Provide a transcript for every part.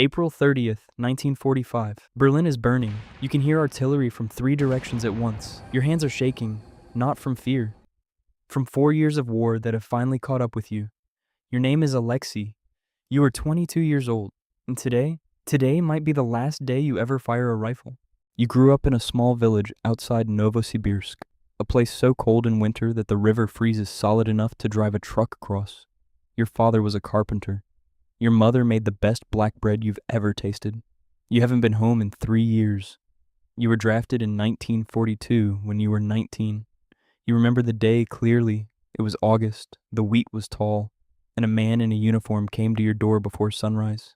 April 30th, 1945. Berlin is burning. You can hear artillery from 3 directions at once. Your hands are shaking, not from fear. From 4 years of war that have finally caught up with you. Your name is Alexei. You are 22 years old, and today might be the last day you ever fire a rifle. You grew up in a small village outside Novosibirsk, a place so cold in winter that the river freezes solid enough to drive a truck across. Your father was a carpenter. Your mother made the best black bread you've ever tasted. You haven't been home in 3 years. You were drafted in 1942 when you were 19. You remember the day clearly. It was August, the wheat was tall, and a man in a uniform came to your door before sunrise.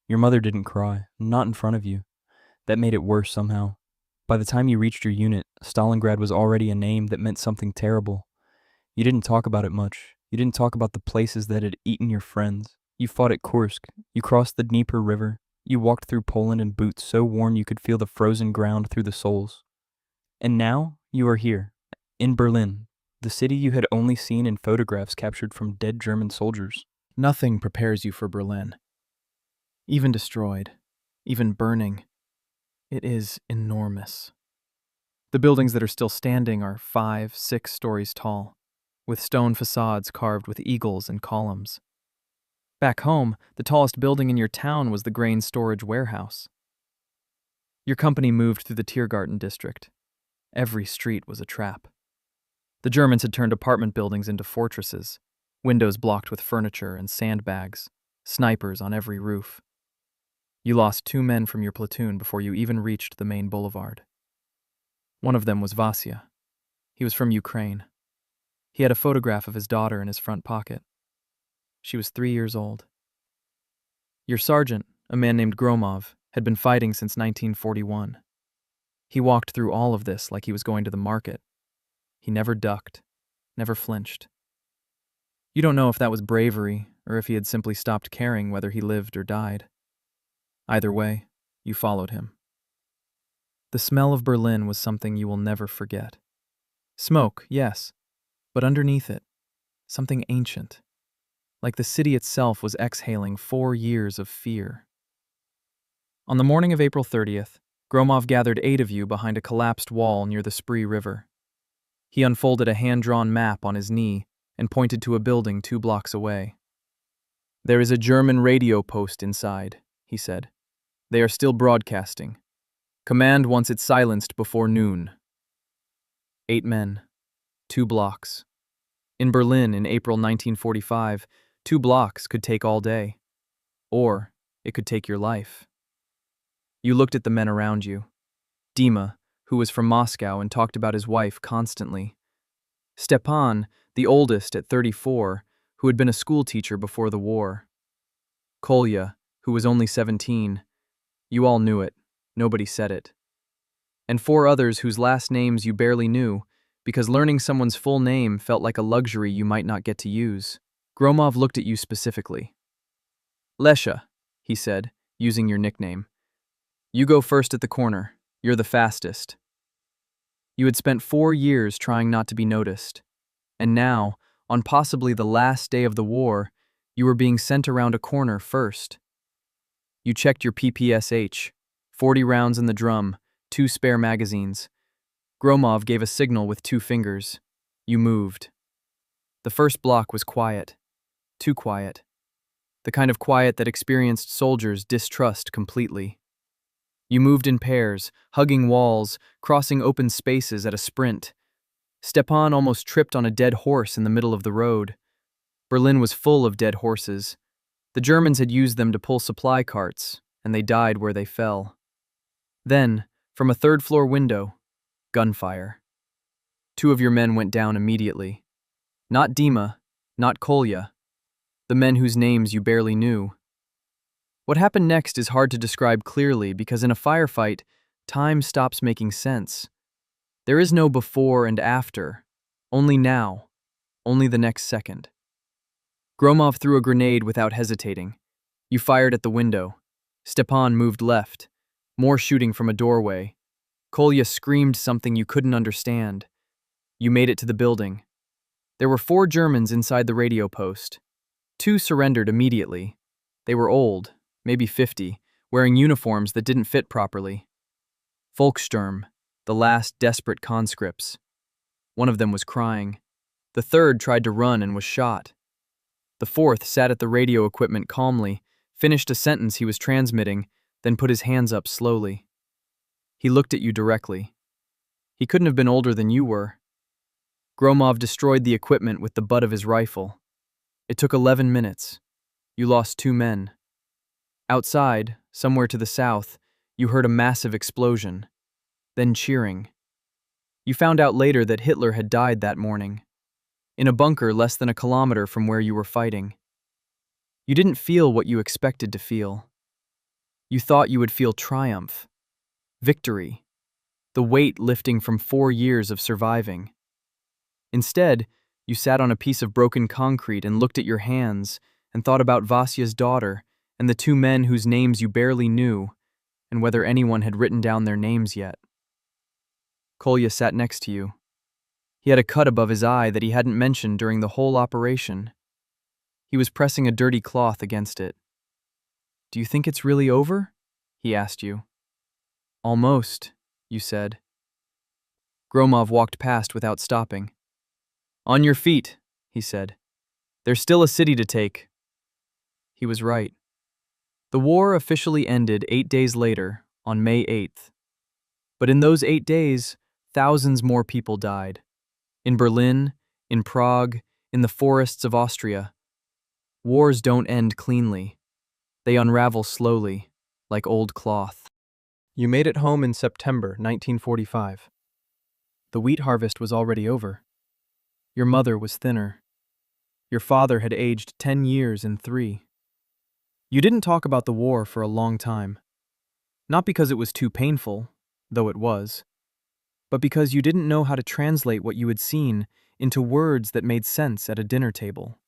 Your mother didn't cry, not in front of you. That made it worse somehow. By the time you reached your unit, Stalingrad was already a name that meant something terrible. You didn't talk about it much. You didn't talk about the places that had eaten your friends. You fought at Kursk. You crossed the Dnieper River. You walked through Poland in boots so worn you could feel the frozen ground through the soles. And now you are here, in Berlin, the city you had only seen in photographs captured from dead German soldiers. Nothing prepares you for Berlin. Even destroyed, even burning, it is enormous. The buildings that are still standing are 5, 6 stories tall, with stone facades carved with eagles and columns. Back home, the tallest building in your town was the grain storage warehouse. Your company moved through the Tiergarten district. Every street was a trap. The Germans had turned apartment buildings into fortresses, windows blocked with furniture and sandbags, snipers on every roof. You lost 2 men from your platoon before you even reached the main boulevard. One of them was Vasya. He was from Ukraine. He had a photograph of his daughter in his front pocket. She was 3 years old. Your sergeant, a man named Gromov, had been fighting since 1941. He walked through all of this like he was going to the market. He never ducked, never flinched. You don't know if that was bravery or if he had simply stopped caring whether he lived or died. Either way, you followed him. The smell of Berlin was something you will never forget. Smoke, yes, but underneath it, something ancient. Like the city itself was exhaling 4 years of fear. On the morning of April 30th, Gromov gathered 8 of you behind a collapsed wall near the Spree River. He unfolded a hand-drawn map on his knee and pointed to a building 2 blocks away. "There is a German radio post inside," he said. "They are still broadcasting. Command wants it silenced before noon." 8 men, 2 blocks. In Berlin in April 1945, 2 blocks could take all day. Or it could take your life. You looked at the men around you. Dima, who was from Moscow and talked about his wife constantly. Stepan, the oldest at 34, who had been a school teacher before the war. Kolya, who was only 17. You all knew it. Nobody said it. And 4 others whose last names you barely knew, because learning someone's full name felt like a luxury you might not get to use. Gromov looked at you specifically. "Lesha," he said, using your nickname. "You go first at the corner. You're the fastest." You had spent 4 years trying not to be noticed. And now, on possibly the last day of the war, you were being sent around a corner first. You checked your PPSH, 40 rounds in the drum, 2 spare magazines. Gromov gave a signal with 2 fingers. You moved. The first block was quiet. Too quiet. The kind of quiet that experienced soldiers distrust completely. You moved in pairs, hugging walls, crossing open spaces at a sprint. Stepan almost tripped on a dead horse in the middle of the road. Berlin was full of dead horses. The Germans had used them to pull supply carts, and they died where they fell. Then, from a 3rd-floor window, gunfire. 2 of your men went down immediately. Not Dima, not Kolya. The men whose names you barely knew. What happened next is hard to describe clearly because in a firefight, time stops making sense. There is no before and after, only now, only the next second. Gromov threw a grenade without hesitating. You fired at the window. Stepan moved left, more shooting from a doorway. Kolya screamed something you couldn't understand. You made it to the building. There were 4 Germans inside the radio post. 2 surrendered immediately. They were old, maybe 50, wearing uniforms that didn't fit properly. Volkssturm, the last desperate conscripts. One of them was crying. The third tried to run and was shot. The fourth sat at the radio equipment calmly, finished a sentence he was transmitting, then put his hands up slowly. He looked at you directly. He couldn't have been older than you were. Gromov destroyed the equipment with the butt of his rifle. It took 11 minutes. You lost 2 men. Outside, somewhere to the south, you heard a massive explosion. Then cheering. You found out later that Hitler had died that morning, in a bunker less than a kilometer from where you were fighting. You didn't feel what you expected to feel. You thought you would feel triumph, victory, the weight lifting from 4 years of surviving. Instead, you sat on a piece of broken concrete and looked at your hands and thought about Vasya's daughter and the 2 men whose names you barely knew, and whether anyone had written down their names yet. Kolya sat next to you. He had a cut above his eye that he hadn't mentioned during the whole operation. He was pressing a dirty cloth against it. "Do you think it's really over?" he asked you. "Almost," you said. Gromov walked past without stopping. "On your feet," he said. "There's still a city to take." He was right. The war officially ended 8 days later, on May 8th. But in those 8 days, thousands more people died. In Berlin, in Prague, in the forests of Austria. Wars don't end cleanly. They unravel slowly, like old cloth. You made it home in September 1945. The wheat harvest was already over. Your mother was thinner. Your father had aged 10 years in 3. You didn't talk about the war for a long time. Not because it was too painful, though it was, but because you didn't know how to translate what you had seen into words that made sense at a dinner table.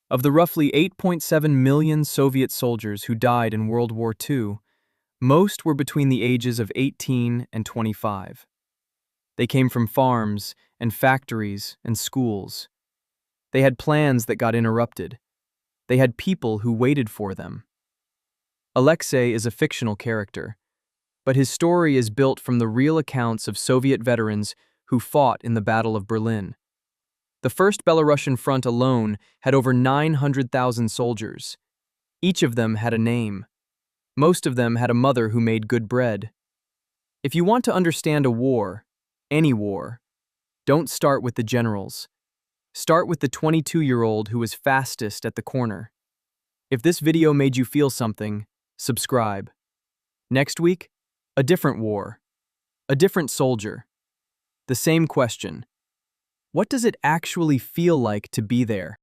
Of the roughly 8.7 million Soviet soldiers who died in World War II, most were between the ages of 18 and 25. They came from farms and factories and schools. They had plans that got interrupted. They had people who waited for them. Alexei is a fictional character, but his story is built from the real accounts of Soviet veterans who fought in the Battle of Berlin. The First Belarusian Front alone had over 900,000 soldiers. Each of them had a name. Most of them had a mother who made good bread. If you want to understand a war, any war, don't start with the generals. Start with the 22-year-old who was fastest at the corner. If this video made you feel something, subscribe. Next week, a different war, a different soldier. The same question. What does it actually feel like to be there?